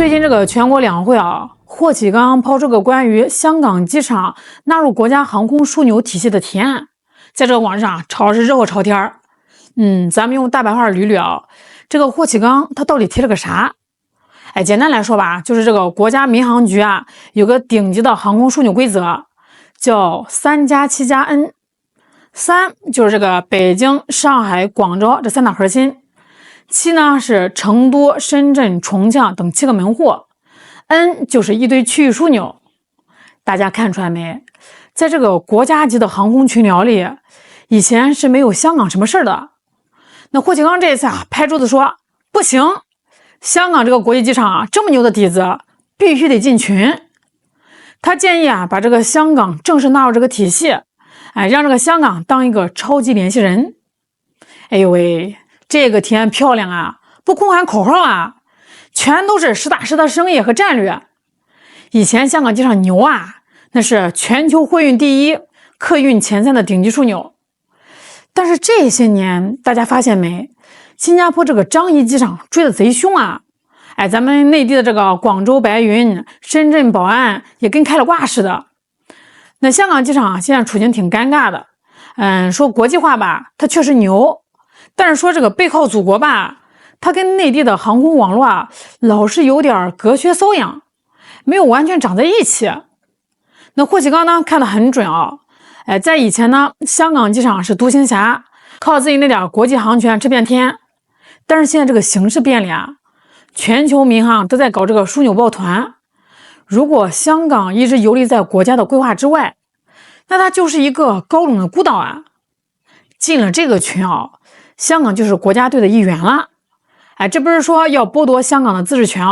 最近这个全国两会啊，霍启刚抛出个关于香港机场纳入国家航空枢纽体系的提案，在这个网上炒的是热火朝天。咱们用大白话捋捋啊，这个霍启刚他到底提了个啥？简单来说吧，就是这个国家民航局啊有个顶级的航空枢纽规则，叫3+7+N。3就是这个北京、上海、广州这三大核心。7呢是成都、深圳、重庆等7个门户 ，N 就是一堆区域枢纽。大家看出来没？在这个国家级的航空群聊里，以前是没有香港什么事儿的。那霍启刚这一次拍桌子说不行，香港这个国际机场这么牛的底子，必须得进群。他建议把这个香港正式纳入这个体系，让这个香港当一个超级联系人。哎呦喂！这个提案漂亮啊，不空喊口号啊，全都是实打实的生意和战略。以前香港机场牛那是全球货运第一、客运前3的顶级枢纽。但是这些年大家发现没，新加坡这个樟宜机场追得贼凶咱们内地的这个广州白云、深圳宝安也跟开了挂似的。那香港机场现在处境挺尴尬的。说国际化吧，它确实牛。但是说这个背靠祖国吧，它跟内地的航空网络老是有点隔靴搔痒，没有完全长在一起。那霍启刚呢看得很准在以前呢，香港机场是独行侠，靠自己那点国际航权吃遍天。但是现在这个形势变了全球民航都在搞这个枢纽抱团。如果香港一直游离在国家的规划之外，那它就是一个高冷的孤岛进了这个群香港就是国家队的一员了。这不是说要剥夺香港的自治权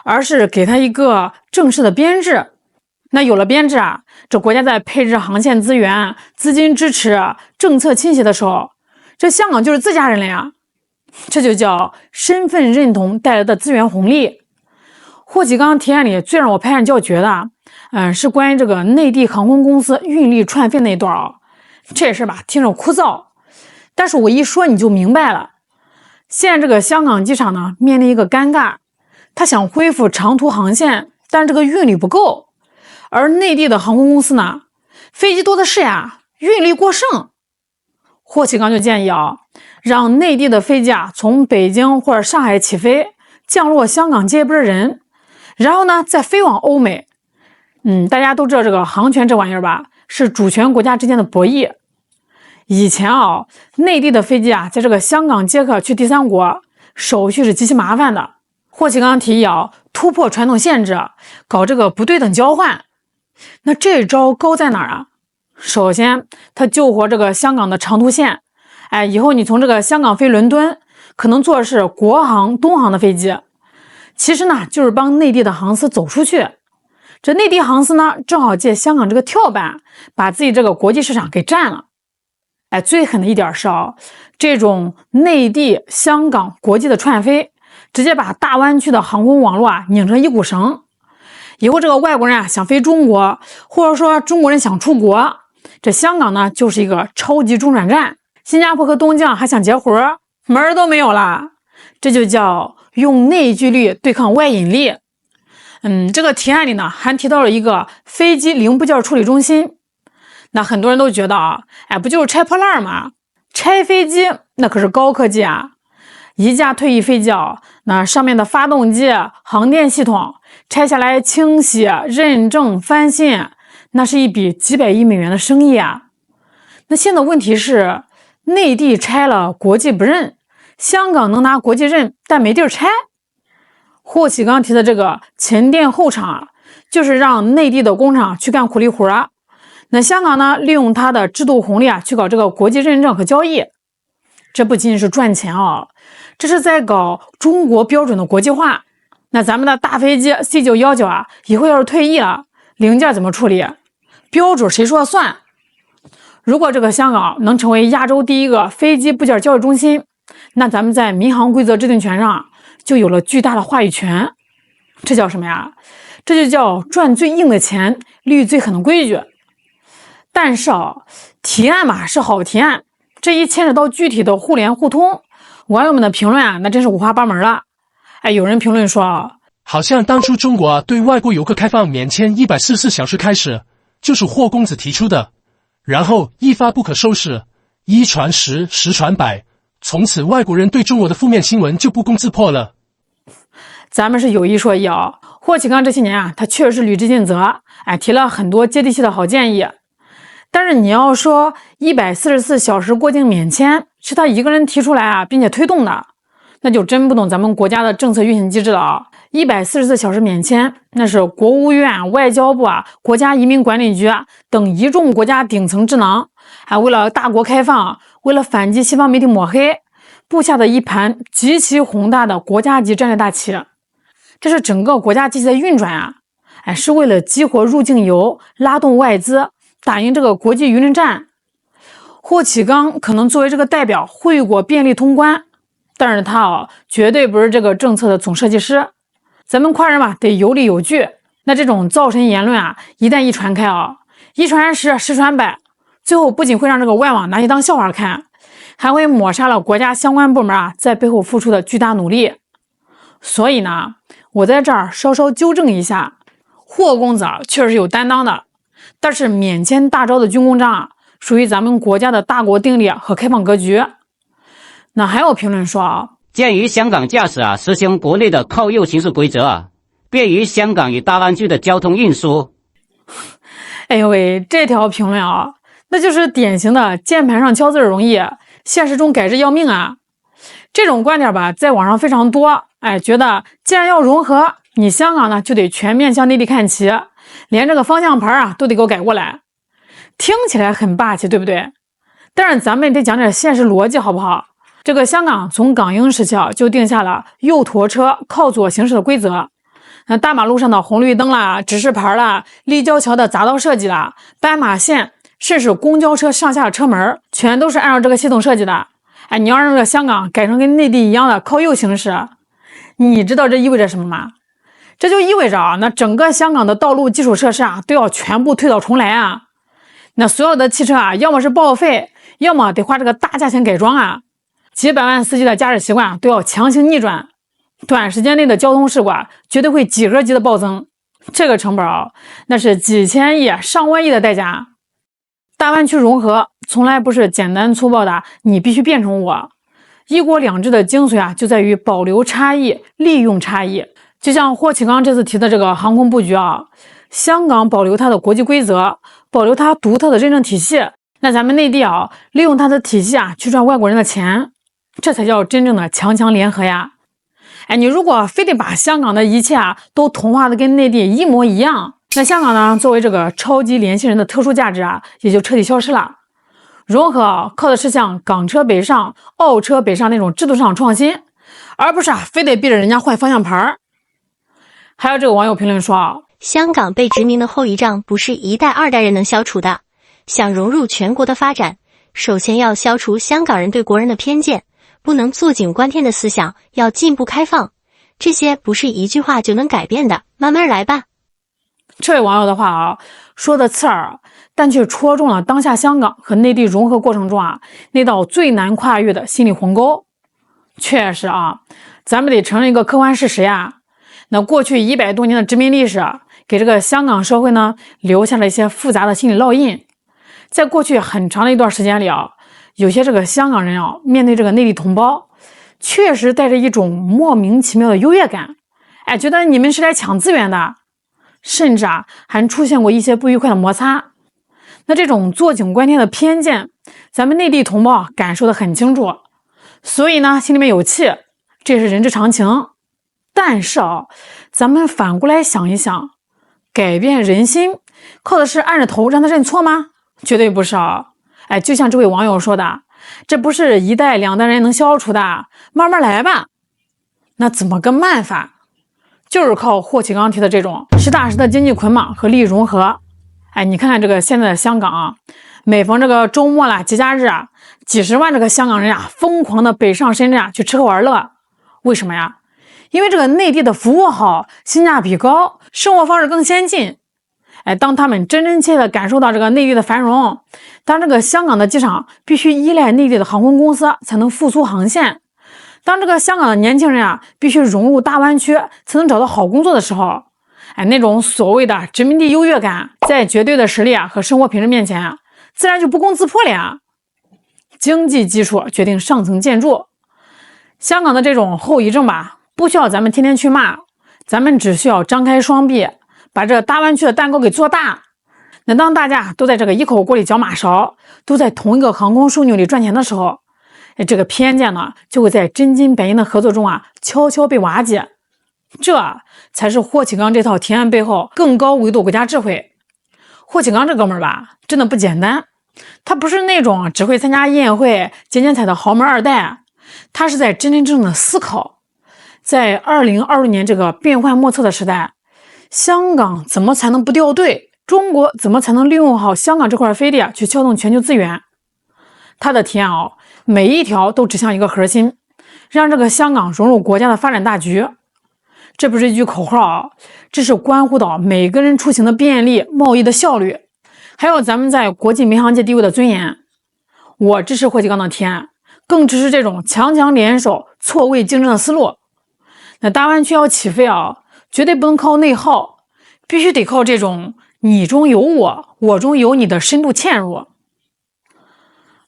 而是给他一个正式的编制。那有了编制这国家在配置航线资源、资金支持、政策倾斜的时候，这香港就是自家人了呀。这就叫身份认同带来的资源红利。霍启刚提案里最让我拍案叫绝的是关于这个内地航空公司运力串费那一段这事吧听着枯燥，但是我一说你就明白了。现在这个香港机场呢面临一个尴尬，他想恢复长途航线，但这个运力不够。而内地的航空公司呢，飞机多的是运力过剩。霍启刚就建议让内地的飞机从北京或者上海起飞，降落香港接一波人，然后呢再飞往欧美。大家都知道这个航权这玩意儿吧，是主权国家之间的博弈。以前内地的飞机在这个香港接客去第三国，手续是极其麻烦的。霍启刚提议突破传统限制，搞这个不对等交换。那这招高在哪儿首先，他救活这个香港的长途线。以后你从这个香港飞伦敦，可能坐的是国航、东航的飞机。其实呢，就是帮内地的航司走出去。这内地航司呢，正好借香港这个跳板，把自己这个国际市场给占了。最狠的一点是这种内地、香港、国际的串飞，直接把大湾区的航空网络拧成一股绳。以后这个外国人想飞中国，或者说中国人想出国，这香港呢就是一个超级中转站。新加坡和东京还想结活，门都没有了。这就叫用内聚力对抗外引力。这个提案里呢还提到了一个飞机零部件处理中心。那很多人都觉得不就是拆破烂吗？拆飞机那可是高科技一架退役飞机那上面的发动机、航电系统拆下来清洗、认证、翻新，那是一笔几百亿美元的生意那现在问题是，内地拆了国际不认，香港能拿国际认，但没地儿拆。霍启刚提的这个前店后厂就是让内地的工厂去干苦力活那香港呢，利用它的制度红利去搞这个国际认证和交易。这不仅仅是赚钱这是在搞中国标准的国际化。那咱们的大飞机 C919以后要是退役了，零件怎么处理？标准谁说了算？如果这个香港能成为亚洲第一个飞机部件交易中心，那咱们在民航规则制定权上就有了巨大的话语权。这叫什么呀？这就叫赚最硬的钱，立最狠的规矩。但是提案嘛是好提案，这一牵扯到具体的互联互通，网友们的评论那真是五花八门了。有人评论说好像当初中国对外国游客开放免签144小时开始，就是霍公子提出的，然后一发不可收拾，一传十，十传百，从此外国人对中国的负面新闻就不攻自破了。咱们是有一说一啊，霍启刚这些年啊，他确实是履职尽责，提了很多接地气的好建议。但是你要说144小时过境免签是他一个人提出来并且推动的，那就真不懂咱们国家的政策运行机制了啊。144小时免签，那是国务院、外交部国家移民管理局等一众国家顶层智囊，为了大国开放，为了反击西方媒体抹黑，布下的一盘极其宏大的国家级战略大棋。这是整个国家机器的运转是为了激活入境游，拉动外资，打赢这个国际舆论战。霍启刚可能作为这个代表惠国便利通关，但是他绝对不是这个政策的总设计师。咱们夸人得有理有据，那这种造神言论一旦一传开一传十，十传百，最后不仅会让这个外网拿去当笑话看，还会抹杀了国家相关部门在背后付出的巨大努力。所以呢，我在这儿稍稍纠正一下，霍公子确实有担当的，但是免签大招的军功章属于咱们国家的大国定力和开放格局。那还有评论说鉴于香港驾驶实行国内的靠右行驶规则便于香港与大湾区的交通运输。哎呦喂，这条评论那就是典型的键盘上敲字容易，现实中改字要命这种观点在网上非常多，觉得既然要融合，你香港呢就得全面向内地看齐，连这个方向盘都得给我改过来。听起来很霸气，对不对？但是咱们得讲点现实逻辑好不好？这个香港从港英时期就定下了右驼车靠左行驶的规则，那大马路上的红绿灯啦、指示牌啦、立交桥的匝道设计啦、斑马线，甚至公交车上下的车门，全都是按照这个系统设计的。你要让这个香港改成跟内地一样的靠右行驶，你知道这意味着什么吗？这就意味着那整个香港的道路基础设施都要全部推倒重来那所有的汽车要么是报废，要么得花这个大价钱改装几百万司机的驾驶习惯都要强行逆转，短时间内的交通事故绝对会几何级的暴增，这个成本那是几千亿、上万亿的代价。大湾区融合从来不是简单粗暴的你必须变成我，一国两制的精髓就在于保留差异，利用差异。就像霍启刚这次提的这个航空布局香港保留它的国际规则，保留它独特的认证体系，那咱们内地利用它的体系去赚外国人的钱，这才叫真正的强强联合呀。你如果非得把香港的一切都同化的跟内地一模一样，那香港呢作为这个超级联系人的特殊价值也就彻底消失了。融合靠的是像港车北上、澳车北上那种制度上创新，而不是非得逼着人家换方向盘。还有这个网友评论说香港被殖民的后遗症不是一代二代人能消除的，想融入全国的发展，首先要消除香港人对国人的偏见，不能坐井观天的思想，要进步开放，这些不是一句话就能改变的，慢慢来吧。这位网友的话说的刺耳，但却戳中了当下香港和内地融合过程中那道最难跨越的心理鸿沟。确实咱们得承认一个客观事实那过去100多年的殖民历史给这个香港社会呢留下了一些复杂的心理烙印。在过去很长的一段时间里有些这个香港人面对这个内地同胞，确实带着一种莫名其妙的优越感，觉得你们是来抢资源的，甚至还出现过一些不愉快的摩擦。那这种坐井观天的偏见，咱们内地同胞感受得很清楚，所以呢心里面有气，这也是人之常情。但是咱们反过来想一想，改变人心靠的是按着头让他认错吗？绝对不是就像这位网友说的，这不是一代两代人能消除的，慢慢来吧。那怎么个慢法？就是靠霍启刚提的这种实打实的经济捆绑和利益融合。你看看这个现在的香港每逢这个周末啦、节假日几十万这个香港人疯狂的北上深圳去吃喝玩乐。为什么呀？因为这个内地的服务好，性价比高，生活方式更先进。当他们真真切切的感受到这个内地的繁荣，当这个香港的机场必须依赖内地的航空公司才能复苏航线，当这个香港的年轻人啊，必须融入大湾区才能找到好工作的时候，那种所谓的殖民地优越感，在绝对的实力和生活品质面前，自然就不攻自破了呀。经济基础决定上层建筑，香港的这种后遗症吧，不需要咱们天天去骂，咱们只需要张开双臂，把这大湾区的蛋糕给做大。那当大家都在这个一口锅里搅马勺，都在同一个航空枢纽里赚钱的时候，这个偏见呢，就会在真金白银的合作中悄悄被瓦解。这才是霍启刚这套提案背后更高维度国家智慧。霍启刚这哥们儿吧，真的不简单，他不是那种只会参加宴会捡捡彩的豪门二代，他是在真真正正的思考，在2026年这个变幻莫测的时代，香港怎么才能不掉队？中国怎么才能利用好香港这块飞地去撬动全球资源？他的提案每一条都指向一个核心，让这个香港融入国家的发展大局。这不是一句口号这是关乎到每个人出行的便利、贸易的效率，还有咱们在国际民航界地位的尊严。我支持霍启刚的提案，更支持这种强强联手、错位竞争的思路。那大湾区要起飞绝对不能靠内耗，必须得靠这种你中有我，我中有你的深度嵌入。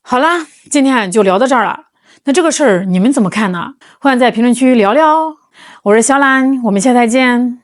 好了，今天就聊到这儿了。那这个事儿你们怎么看呢？欢迎在评论区聊聊。我是小兰，我们下次再见。